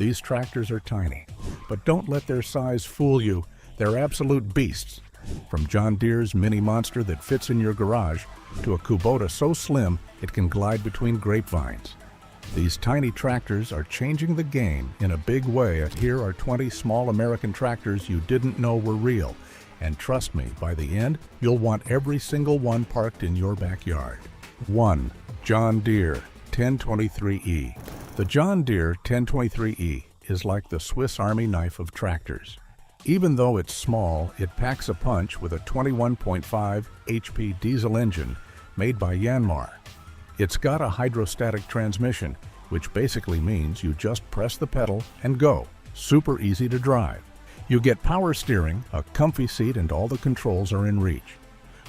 These tractors are tiny, but don't let their size fool you. They're absolute beasts. From John Deere's mini monster that fits in your garage to a Kubota so slim it can glide between grapevines. These tiny tractors are changing the game in a big way. Here are 20 small American tractors you didn't know were real. And trust me, by the end, you'll want every single one parked in your backyard. 1. John Deere 1023E. The John Deere 1023E is like the Swiss Army knife of tractors. Even though it's small, it packs a punch with a 21.5 HP diesel engine made by Yanmar. It's got a hydrostatic transmission, which basically means you just press the pedal and go. Super easy to drive. You get power steering, a comfy seat, and all the controls are in reach.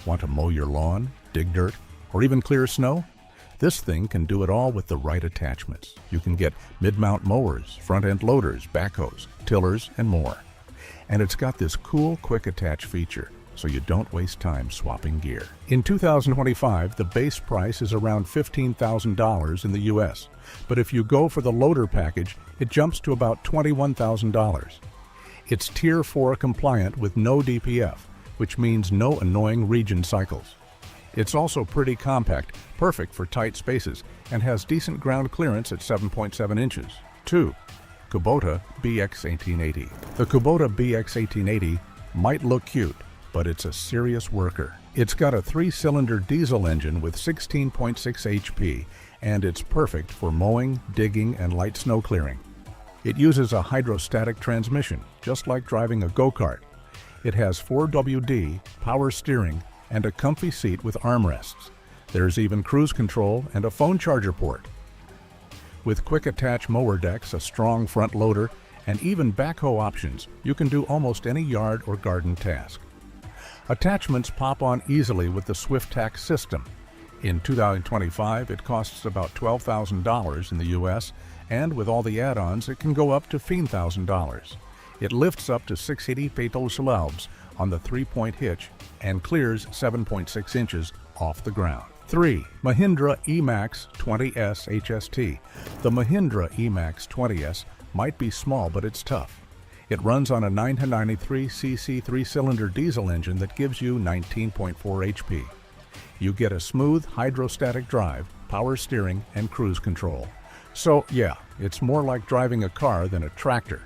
Want to mow your lawn, dig dirt, or even clear snow? This thing can do it all with the right attachments. You can get mid-mount mowers, front-end loaders, backhoes, tillers, and more. And it's got this cool quick attach feature, so you don't waste time swapping gear. In 2025, the base price is around $15,000 in the US, but if you go for the loader package, it jumps to about $21,000. It's Tier 4 compliant with no DPF, which means no annoying region cycles. It's also pretty compact, perfect for tight spaces, and has decent ground clearance at 7.7 inches. 2. Kubota BX1880. The Kubota BX1880 might look cute, but it's a serious worker. It's got a 3-cylinder diesel engine with 16.6 HP, and it's perfect for mowing, digging, and light snow clearing. It uses a hydrostatic transmission, just like driving a go-kart. It has 4WD, power steering, and a comfy seat with armrests. There's even cruise control and a phone charger port. With quick attach mower decks, a strong front loader, and even backhoe options, you can do almost any yard or garden task. Attachments pop on easily with the SwiftTax system. In 2025, it costs about $12,000 in the US, and with all the add-ons, it can go up to $15,000. It lifts up to 680 pédales on the 3-point hitch and clears 7.6 inches off the ground. 3. Mahindra E-Max 20S HST. The Mahindra E-Max 20S might be small, but it's tough. It runs on a 993cc 3-cylinder diesel engine that gives you 19.4 HP. You get a smooth hydrostatic drive, power steering, and cruise control. So yeah, it's more like driving a car than a tractor.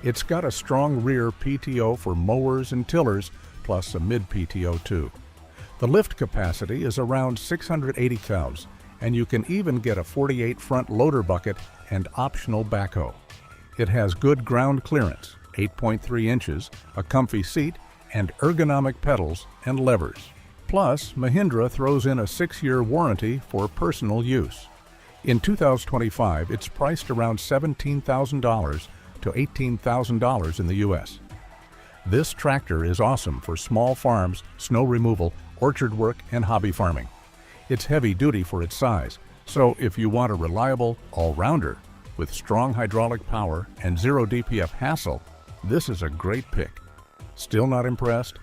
It's got a strong rear PTO for mowers and tillers, plus a mid-PTO too. The lift capacity is around 680 pounds, and you can even get a 48 front loader bucket and optional backhoe. It has good ground clearance, 8.3 inches, a comfy seat, and ergonomic pedals and levers. Plus, Mahindra throws in a 6-year warranty for personal use. In 2025, it's priced around $17,000 to $18,000 in the US. This tractor is awesome for small farms, snow removal, orchard work, and hobby farming. It's heavy duty for its size, so if you want a reliable all-rounder with strong hydraulic power and zero DPF hassle, this is a great pick. Still not impressed?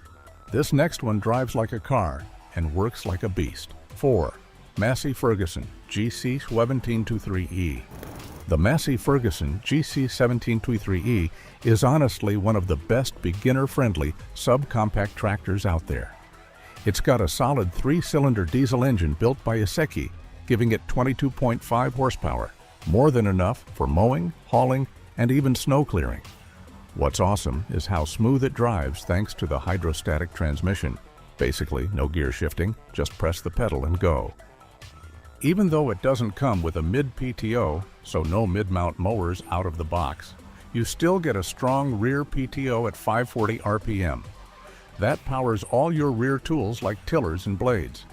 This next one drives like a car and works like a beast. 4. Massey Ferguson GC1723E. The Massey Ferguson GC1723E is honestly one of the best beginner-friendly subcompact tractors out there. It's got a solid 3-cylinder diesel engine built by Iseki, giving it 22.5 horsepower, more than enough for mowing, hauling, and even snow clearing. What's awesome is how smooth it drives thanks to the hydrostatic transmission. Basically, no gear shifting, just press the pedal and go. Even though it doesn't come with a mid-PTO, so no mid-mount mowers out of the box, you still get a strong rear PTO at 540 RPM. That powers all your rear tools like tillers and blades.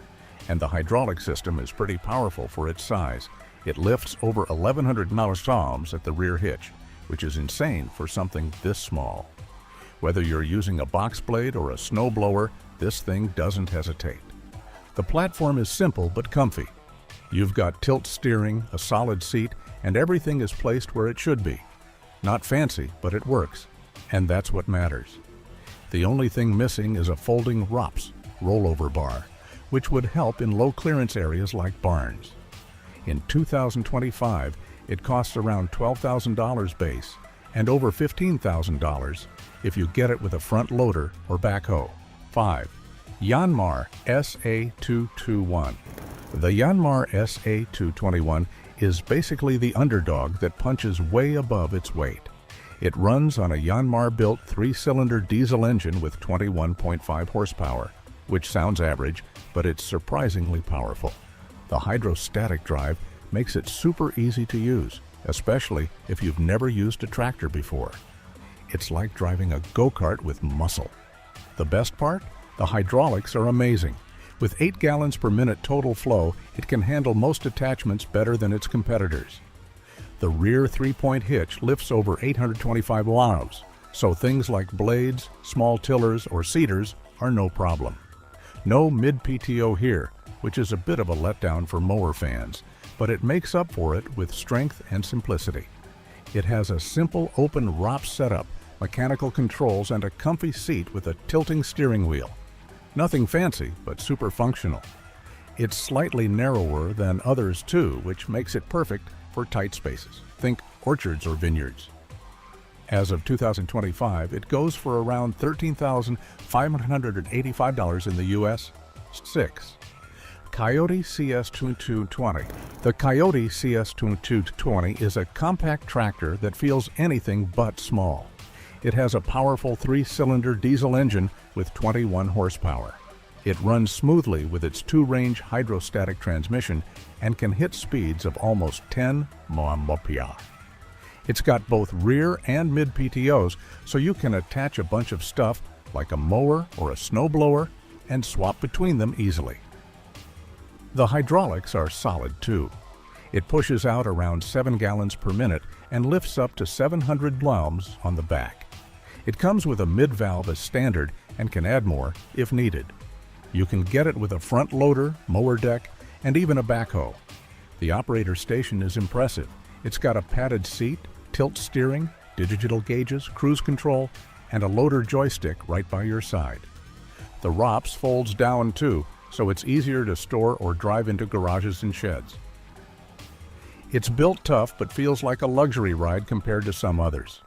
And the hydraulic system is pretty powerful for its size. It lifts over 1,100 kilograms at the rear hitch, which is insane for something this small. Whether you're using a box blade or a snow blower, this thing doesn't hesitate. The platform is simple but comfy. You've got tilt steering, a solid seat, and everything is placed where it should be. Not fancy, but it works, and that's what matters. The only thing missing is a folding ROPS, rollover bar, which would help in low clearance areas like barns. In 2025, It costs around $12,000 base and over $15,000 if you get it with a front loader or backhoe. 5. Yanmar SA221. The Yanmar SA221 is basically the underdog that punches way above its weight. It runs on a Yanmar-built 3-cylinder diesel engine with 21.5 horsepower, which sounds average, but it's surprisingly powerful. The hydrostatic drive makes it super easy to use, especially if you've never used a tractor before. It's like driving a go-kart with muscle. The best part? The hydraulics are amazing. With 8 gallons per minute total flow, it can handle most attachments better than its competitors. The rear 3-point hitch lifts over 825 pounds, so things like blades, small tillers, or seaters are no problem. No mid-PTO here, which is a bit of a letdown for mower fans, but it makes up for it with strength and simplicity. It has a simple open ROPS setup, mechanical controls, and a comfy seat with a tilting steering wheel. Nothing fancy, but super functional. It's slightly narrower than others too, which makes it perfect for tight spaces. Think orchards or vineyards. As of 2025, it goes for around $13,585 in the US. 6. Coyote CS2220. The Coyote CS2220 is a compact tractor that feels anything but small. It has a powerful 3-cylinder diesel engine with 21 horsepower. It runs smoothly with its 2-range hydrostatic transmission and can hit speeds of almost 10 mph. It's got both rear and mid PTOs, so you can attach a bunch of stuff like a mower or a snowblower and swap between them easily. The hydraulics are solid too. It pushes out around 7 gallons per minute and lifts up to 700 pounds on the back. It comes with a mid-valve as standard and can add more if needed. You can get it with a front loader, mower deck, and even a backhoe. The operator station is impressive. It's got a padded seat, tilt steering, digital gauges, cruise control, and a loader joystick right by your side. The ROPS folds down too, so it's easier to store or drive into garages and sheds. It's built tough but feels like a luxury ride compared to some others.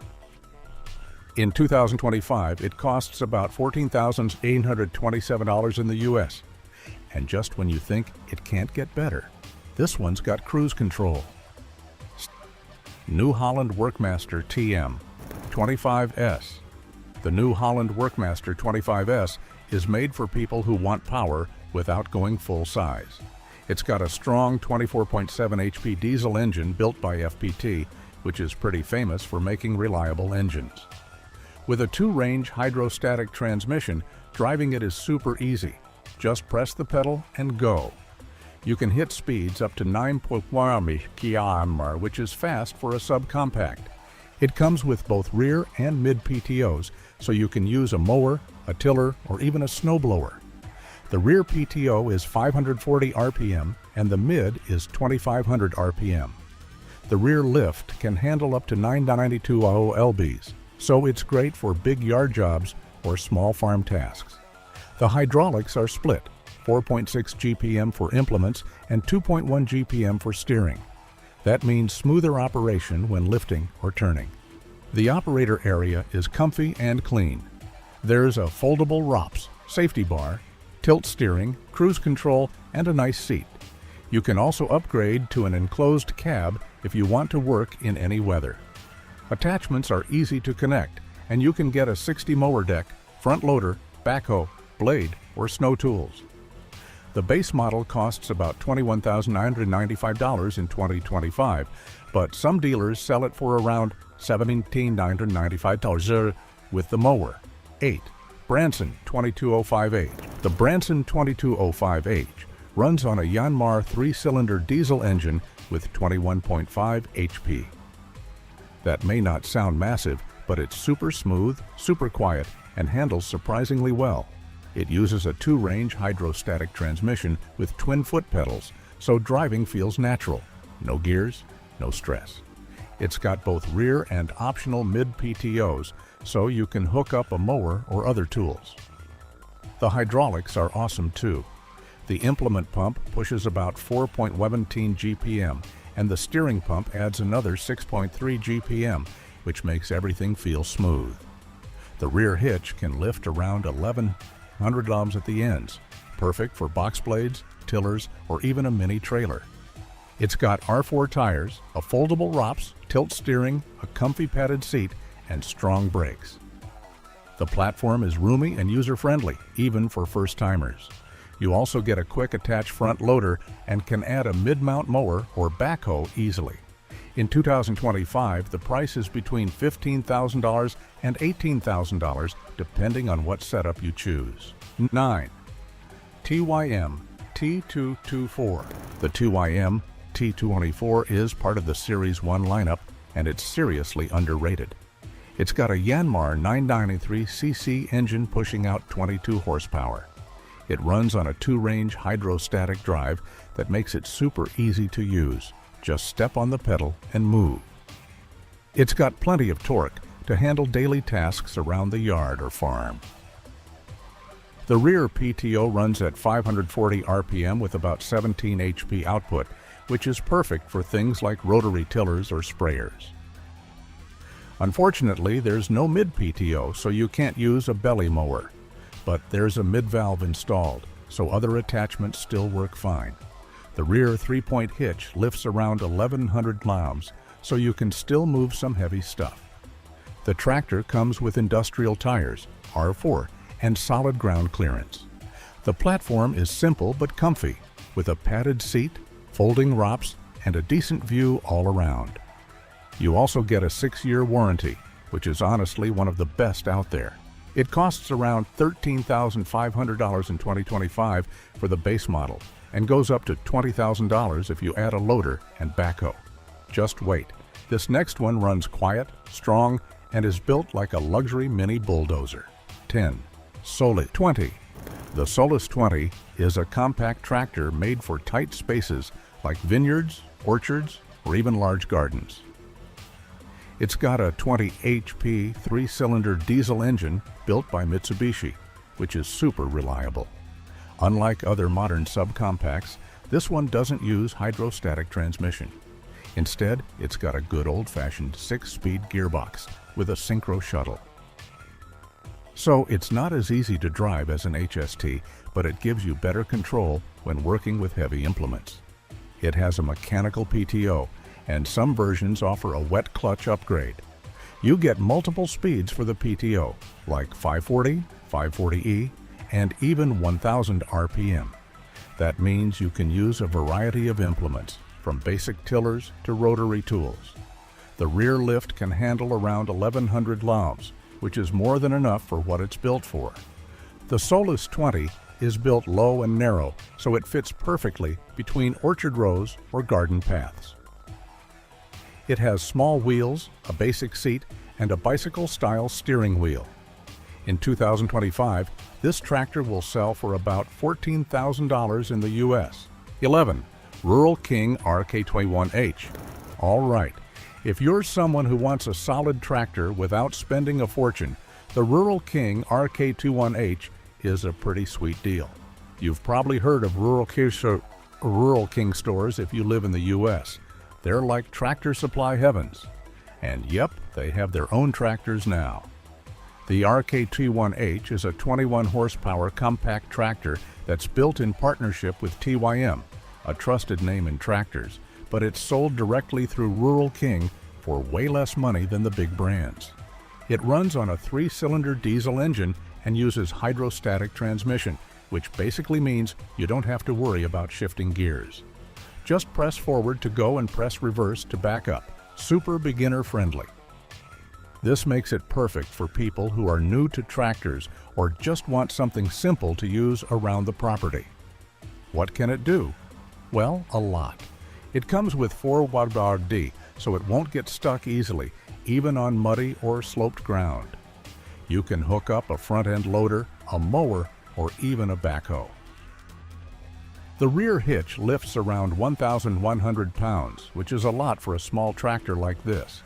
In 2025, it costs about $14,827 in the US. And just when you think it can't get better, this one's got cruise control. New Holland Workmaster TM 25S. The New Holland Workmaster 25S is made for people who want power without going full size. It's got a strong 24.7 HP diesel engine built by FPT, which is pretty famous for making reliable engines. With a 2-range hydrostatic transmission, driving it is super easy. Just press the pedal and go. You can hit speeds up to 9.1 km/h, which is fast for a subcompact. It comes with both rear and mid PTOs, so you can use a mower, a tiller, or even a snowblower. The rear PTO is 540 RPM and the mid is 2500 RPM. The rear lift can handle up to 992 lbs, so it's great for big yard jobs or small farm tasks. The hydraulics are split, 4.6 GPM for implements and 2.1 GPM for steering. That means smoother operation when lifting or turning. The operator area is comfy and clean. There's a foldable ROPS, safety bar, tilt steering, cruise control, and a nice seat. You can also upgrade to an enclosed cab if you want to work in any weather. Attachments are easy to connect, and you can get a 60 mower deck, front loader, backhoe, blade, or snow tools. The base model costs about $21,995 in 2025, but some dealers sell it for around $17,995 with the mower. 8. Branson 2205H. The Branson 2205H runs on a Yanmar 3-cylinder diesel engine with 21.5 HP. That may not sound massive, but it's super smooth, super quiet, and handles surprisingly well. It uses a 2-range hydrostatic transmission with twin foot pedals, so driving feels natural. No gears, no stress. It's got both rear and optional mid PTOs, so you can hook up a mower or other tools. The hydraulics are awesome too. The implement pump pushes about 4.17 GPM, and the steering pump adds another 6.3 GPM, which makes everything feel smooth. The rear hitch can lift around 1,100 pounds at the ends, perfect for box blades, tillers, or even a mini trailer. It's got R4 tires, a foldable ROPS, tilt steering, a comfy padded seat, and strong brakes. The platform is roomy and user-friendly, even for first-timers. You also get a quick attach front loader and can add a mid-mount mower or backhoe easily. In 2025, the price is between $15,000 and $18,000, depending on what setup you choose. 9. TYM T224. The TYM T224 is part of the Series 1 lineup, and it's seriously underrated. It's got a Yanmar 993cc engine pushing out 22 horsepower. It runs on a 2-range hydrostatic drive that makes it super easy to use. Just step on the pedal and move. It's got plenty of torque to handle daily tasks around the yard or farm. The rear PTO runs at 540 RPM with about 17 HP output, which is perfect for things like rotary tillers or sprayers. Unfortunately, there's no mid-PTO, so you can't use a belly mower. But there's a mid-valve installed, so other attachments still work fine. The rear 3-point hitch lifts around 1,100 pounds, so you can still move some heavy stuff. The tractor comes with industrial tires, R4, and solid ground clearance. The platform is simple but comfy, with a padded seat, folding ROPS, and a decent view all around. You also get a 6-year warranty, which is honestly one of the best out there. It costs around $13,500 in 2025 for the base model, and goes up to $20,000 if you add a loader and backhoe. Just wait. This next one runs quiet, strong, and is built like a luxury mini bulldozer. 10. Solis 20. The Solis 20 is a compact tractor made for tight spaces like vineyards, orchards, or even large gardens. It's got a 20 HP 3-cylinder diesel engine built by Mitsubishi, which is super reliable. Unlike other modern subcompacts, this one doesn't use hydrostatic transmission. Instead, it's got a good old-fashioned 6-speed gearbox with a synchro shuttle. So it's not as easy to drive as an HST, but it gives you better control when working with heavy implements. It has a mechanical PTO, and some versions offer a wet clutch upgrade. You get multiple speeds for the PTO, like 540, 540E, and even 1000 RPM. That means you can use a variety of implements, from basic tillers to rotary tools. The rear lift can handle around 1,100 pounds, which is more than enough for what it's built for. The Solis 20 is built low and narrow, so it fits perfectly between orchard rows or garden paths. It has small wheels, a basic seat, and a bicycle-style steering wheel. In 2025, this tractor will sell for about $14,000 in the U.S. 11. Rural King RK21H. All right, if you're someone who wants a solid tractor without spending a fortune, the Rural King RK21H is a pretty sweet deal. You've probably heard of Rural King stores if you live in the U.S. They're like tractor supply heavens. And yep, they have their own tractors now. The RK21H is a 21 horsepower compact tractor that's built in partnership with TYM, a trusted name in tractors, but it's sold directly through Rural King for way less money than the big brands. It runs on a 3-cylinder diesel engine and uses hydrostatic transmission, which basically means you don't have to worry about shifting gears. Just press forward to go and press reverse to back up. Super beginner friendly. This makes it perfect for people who are new to tractors or just want something simple to use around the property. What can it do? Well, a lot. It comes with 4WD, so it won't get stuck easily, even on muddy or sloped ground. You can hook up a front-end loader, a mower, or even a backhoe. The rear hitch lifts around 1,100 pounds, which is a lot for a small tractor like this.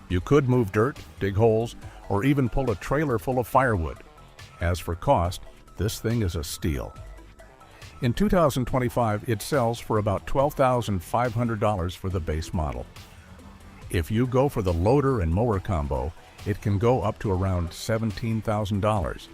You could move dirt, dig holes, or even pull a trailer full of firewood. As for cost, this thing is a steal. In 2025, it sells for about $12,500 for the base model. If you go for the loader and mower combo, it can go up to around $17,000,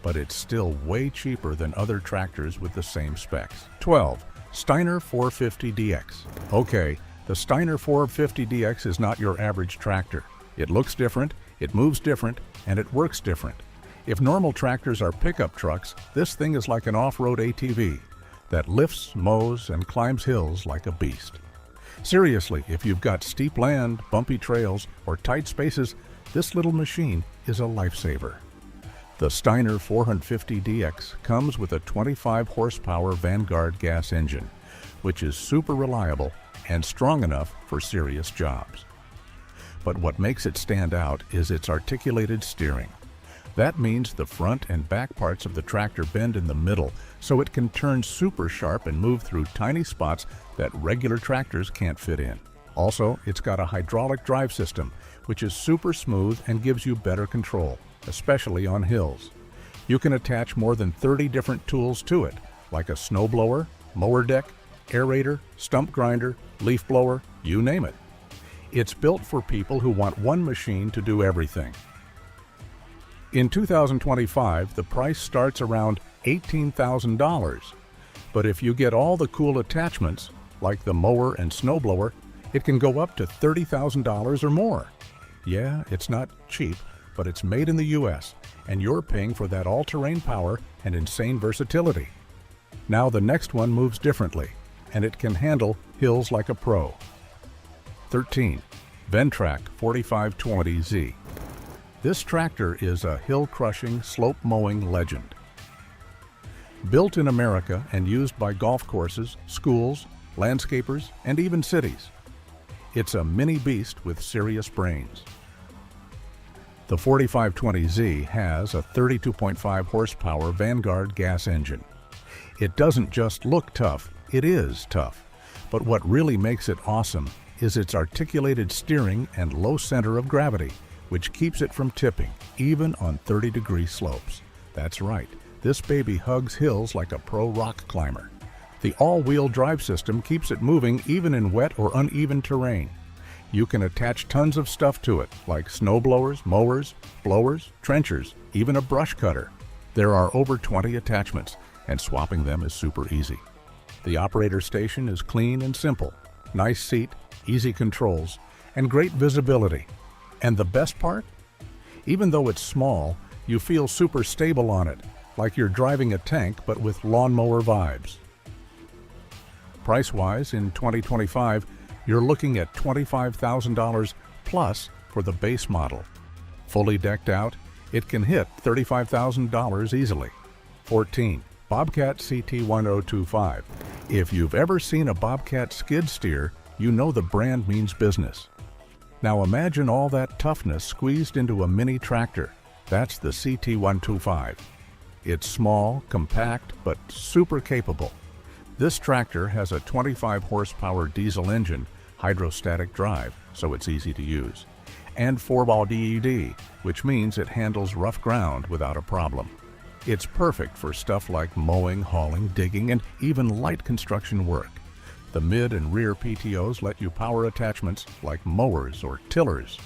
but it's still way cheaper than other tractors with the same specs. 12. Steiner 450DX. Okay, the Steiner 450DX is not your average tractor. It looks different, it moves different, and it works different. If normal tractors are pickup trucks, this thing is like an off-road ATV that lifts, mows, and climbs hills like a beast. Seriously, if you've got steep land, bumpy trails, or tight spaces, this little machine is a lifesaver. The Steiner 450DX comes with a 25 horsepower Vanguard gas engine, which is super reliable and strong enough for serious jobs. But what makes it stand out is its articulated steering. That means the front and back parts of the tractor bend in the middle, so it can turn super sharp and move through tiny spots that regular tractors can't fit in. Also, it's got a hydraulic drive system, which is super smooth and gives you better control, especially on hills. You can attach more than 30 different tools to it, like a snowblower, mower deck, aerator, stump grinder, leaf blower, you name it. It's built for people who want one machine to do everything. In 2025, the price starts around $18,000, but if you get all the cool attachments, like the mower and snowblower, it can go up to $30,000 or more. Yeah, it's not cheap, but it's made in the US, and you're paying for that all-terrain power and insane versatility. Now the next one moves differently, and it can handle hills like a pro. 13. Ventrac 4520Z. This tractor is a hill-crushing, slope-mowing legend. Built in America and used by golf courses, schools, landscapers, and even cities. It's a mini beast with serious brains. The 4520Z has a 32.5 horsepower Vanguard gas engine. It doesn't just look tough, it is tough. But what really makes it awesome is its articulated steering and low center of gravity, which keeps it from tipping, even on 30-degree slopes. That's right, this baby hugs hills like a pro rock climber. The all-wheel drive system keeps it moving even in wet or uneven terrain. You can attach tons of stuff to it, like snowblowers, mowers, blowers, trenchers, even a brush cutter. There are over 20 attachments, and swapping them is super easy. The operator station is clean and simple. Nice seat, easy controls, and great visibility. And the best part? Even though it's small, you feel super stable on it, like you're driving a tank but with lawnmower vibes. Price-wise, in 2025, you're looking at $25,000 plus for the base model. Fully decked out, it can hit $35,000 easily. 14. Bobcat CT1025. If you've ever seen a Bobcat skid steer, you know the brand means business. Now imagine all that toughness squeezed into a mini tractor. That's the CT125. It's small, compact, but super capable. This tractor has a 25 horsepower diesel engine, hydrostatic drive, so it's easy to use, and 4-ball DED, which means it handles rough ground without a problem. It's perfect for stuff like mowing, hauling, digging, and even light construction work. The mid and rear PTOs let you power attachments like mowers or tillers.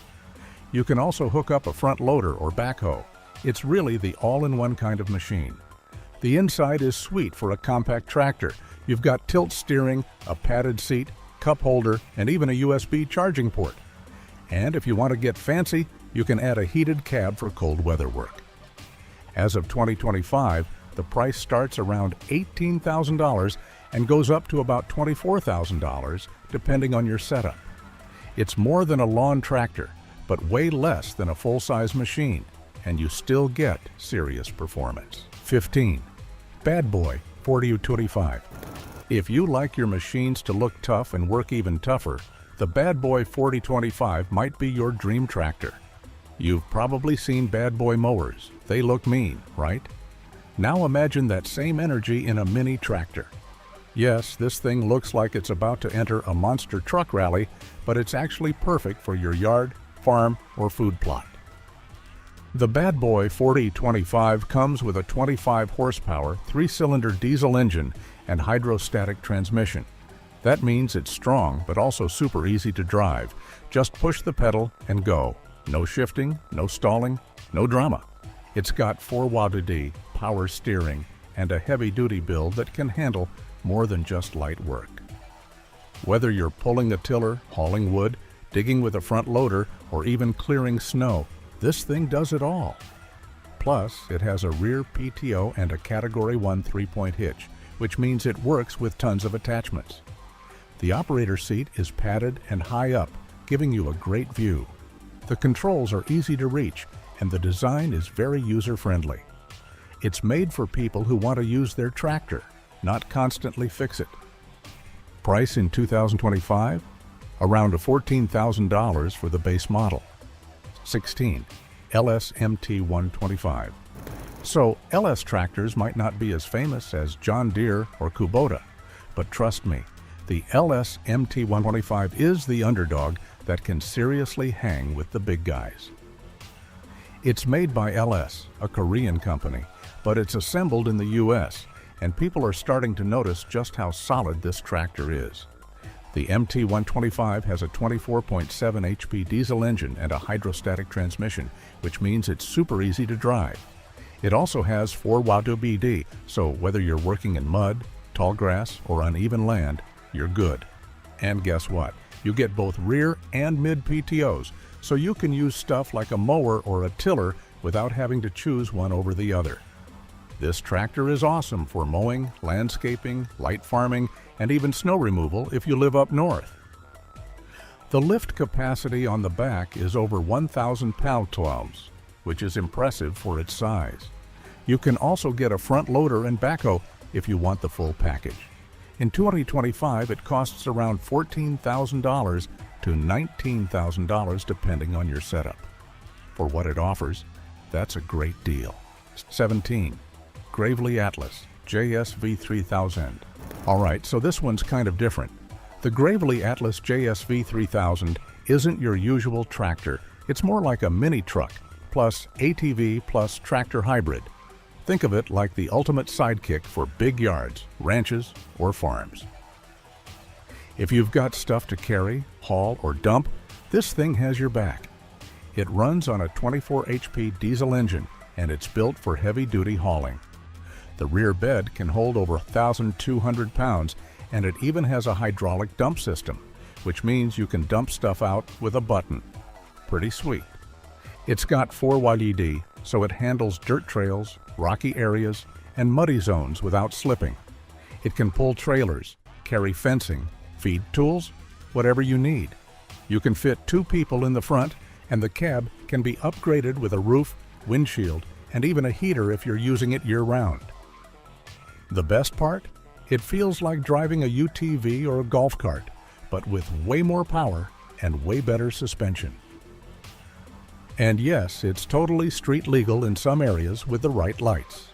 You can also hook up a front loader or backhoe. It's really the all-in-one kind of machine. The inside is sweet for a compact tractor. You've got tilt steering, a padded seat, cup holder, and even a USB charging port. And if you want to get fancy, you can add a heated cab for cold weather work. As of 2025, the price starts around $18,000 and goes up to about $24,000 depending on your setup. It's more than a lawn tractor, but way less than a full-size machine, and you still get serious performance. 15. Bad Boy 4025. If you like your machines to look tough and work even tougher, the Bad Boy 4025 might be your dream tractor. You've probably seen Bad Boy mowers. They look mean, right? Now imagine that same energy in a mini tractor. Yes, this thing looks like it's about to enter a monster truck rally, but it's actually perfect for your yard, farm, or food plot. The Bad Boy 4025 comes with a 25 horsepower, 3-cylinder diesel engine and hydrostatic transmission. That means it's strong, but also super easy to drive. Just push the pedal and go. No shifting, no stalling, no drama. It's got 4WD power steering and a heavy-duty build that can handle more than just light work. Whether you're pulling a tiller, hauling wood, digging with a front loader, or even clearing snow, this thing does it all. Plus, it has a rear PTO and a Category 1 3-point hitch, which means it works with tons of attachments. The operator seat is padded and high up, giving you a great view. The controls are easy to reach, and the design is very user-friendly. It's made for people who want to use their tractor, not constantly fix it. Price in 2025? Around $14,000 for the base model. 16. LS MT125. So, LS tractors might not be as famous as John Deere or Kubota, but trust me, the LS MT125 is the underdog that can seriously hang with the big guys. It's made by LS, a Korean company, but it's assembled in the US, and people are starting to notice just how solid this tractor is. The MT125 has a 24.7 HP diesel engine and a hydrostatic transmission, which means it's super easy to drive. It also has 4WD, so whether you're working in mud, tall grass, or uneven land, you're good. And guess what? You get both rear and mid PTOs, so you can use stuff like a mower or a tiller without having to choose one over the other. This tractor is awesome for mowing, landscaping, light farming, and even snow removal if you live up north. The lift capacity on the back is over 1,000 pound-tones, which is impressive for its size. You can also get a front loader and backhoe if you want the full package. In 2025, it costs around $14,000 to $19,000 depending on your setup. For what it offers, that's a great deal. 17. Gravely Atlas JSV 3000. Alright, so this one's kind of different. The Gravely Atlas JSV 3000 isn't your usual tractor. It's more like a mini truck, plus ATV plus tractor hybrid. Think of it like the ultimate sidekick for big yards, ranches, or farms. If you've got stuff to carry, haul, or dump, this thing has your back. It runs on a 24 HP diesel engine, and it's built for heavy-duty hauling. The rear bed can hold over 1,200 pounds, and it even has a hydraulic dump system, which means you can dump stuff out with a button. Pretty sweet. It's got 4WD, so it handles dirt trails, rocky areas, and muddy zones without slipping. It can pull trailers, carry fencing, feed tools, whatever you need. You can fit 2 people in the front, and the cab can be upgraded with a roof, windshield, and even a heater if you're using it year-round. The best part? It feels like driving a UTV or a golf cart, but with way more power and way better suspension. And yes, it's totally street legal in some areas with the right lights.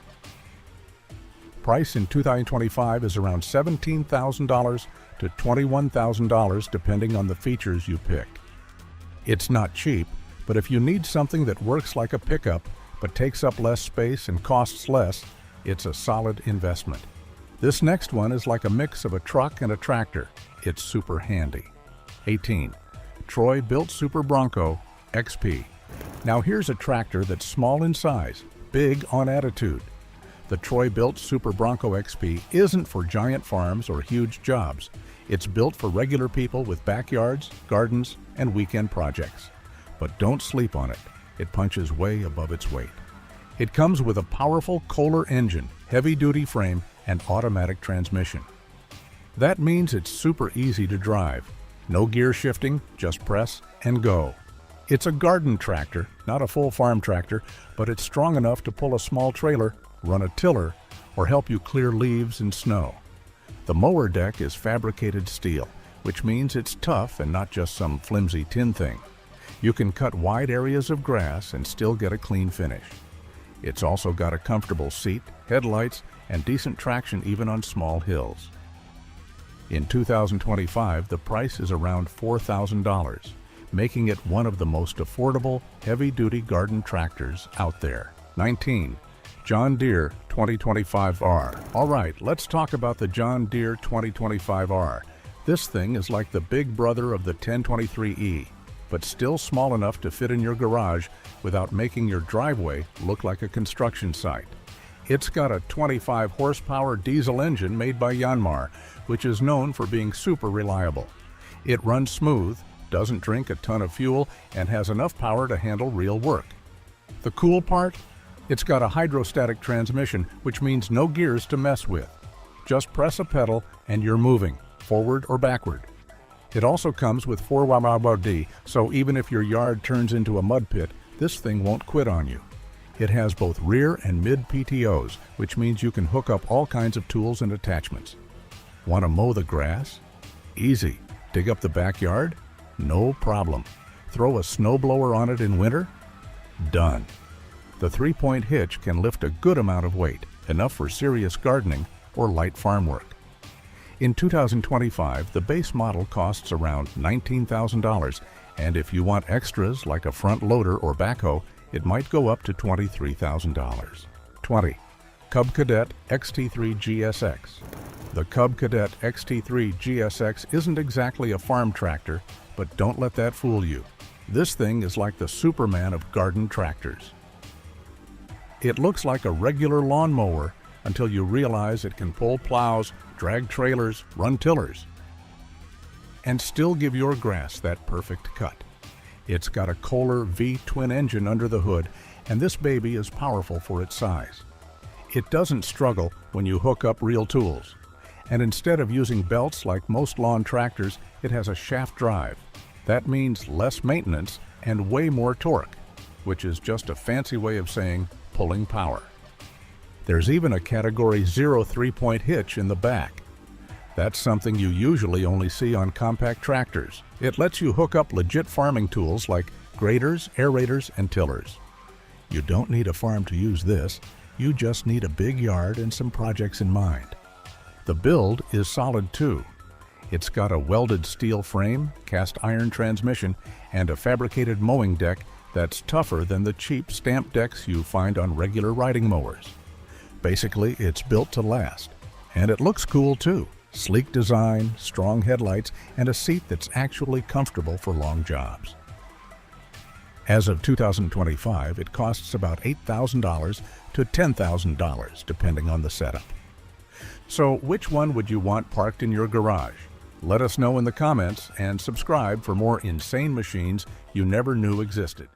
Price in 2025 is around $17,000 to $21,000 depending on the features you pick. It's not cheap, but if you need something that works like a pickup but takes up less space and costs less, it's a solid investment. This next one is like a mix of a truck and a tractor. It's super handy. 18. Troy Built Super Bronco XP. Now here's a tractor that's small in size, big on attitude. The Troy Built Super Bronco XP isn't for giant farms or huge jobs. It's built for regular people with backyards, gardens, and weekend projects. But don't sleep on it. It punches way above its weight. It comes with a powerful Kohler engine, heavy-duty frame, and automatic transmission. That means it's super easy to drive. No gear shifting, just press and go. It's a garden tractor, not a full farm tractor, but it's strong enough to pull a small trailer, run a tiller, or help you clear leaves and snow. The mower deck is fabricated steel, which means it's tough and not just some flimsy tin thing. You can cut wide areas of grass and still get a clean finish. It's also got a comfortable seat, headlights, and decent traction even on small hills. In 2025, the price is around $4,000, making it one of the most affordable heavy-duty garden tractors out there. 19. John Deere 2025R. All right, let's talk about the John Deere 2025R. This thing is like the big brother of the 1023E, but still small enough to fit in your garage without making your driveway look like a construction site. It's got a 25 horsepower diesel engine made by Yanmar, which is known for being super reliable. It runs smooth, doesn't drink a ton of fuel, and has enough power to handle real work. The cool part? It's got a hydrostatic transmission, which means no gears to mess with. Just press a pedal and you're moving, forward or backward. It also comes with 4WD, so even if your yard turns into a mud pit, this thing won't quit on you. It has both rear and mid PTOs, which means you can hook up all kinds of tools and attachments. Want to mow the grass? Easy. Dig up the backyard? No problem. Throw a snowblower on it in winter? Done. The 3-point hitch can lift a good amount of weight, enough for serious gardening or light farm work. In 2025, the base model costs around $19,000, and if you want extras like a front loader or backhoe, it might go up to $23,000. 20. Cub Cadet XT3 GSX. The Cub Cadet XT3 GSX isn't exactly a farm tractor, but don't let that fool you. This thing is like the Superman of garden tractors. It looks like a regular lawnmower until you realize it can pull plows, drag trailers, run tillers, and still give your grass that perfect cut. It's got a Kohler V twin engine under the hood, and this baby is powerful for its size. It doesn't struggle when you hook up real tools, and instead of using belts like most lawn tractors, it has a shaft drive. That means less maintenance and way more torque, which is just a fancy way of saying pulling power. There's even a Category 0 3-point hitch in the back. That's something you usually only see on compact tractors. It lets you hook up legit farming tools like graders, aerators, and tillers. You don't need a farm to use this. You just need a big yard and some projects in mind. The build is solid too. It's got a welded steel frame, cast iron transmission, and a fabricated mowing deck that's tougher than the cheap stamp decks you find on regular riding mowers. Basically, it's built to last. And it looks cool too. Sleek design, strong headlights, and a seat that's actually comfortable for long jobs. As of 2025, it costs about $8,000 to $10,000, depending on the setup. So which one would you want parked in your garage? Let us know in the comments and subscribe for more insane machines you never knew existed.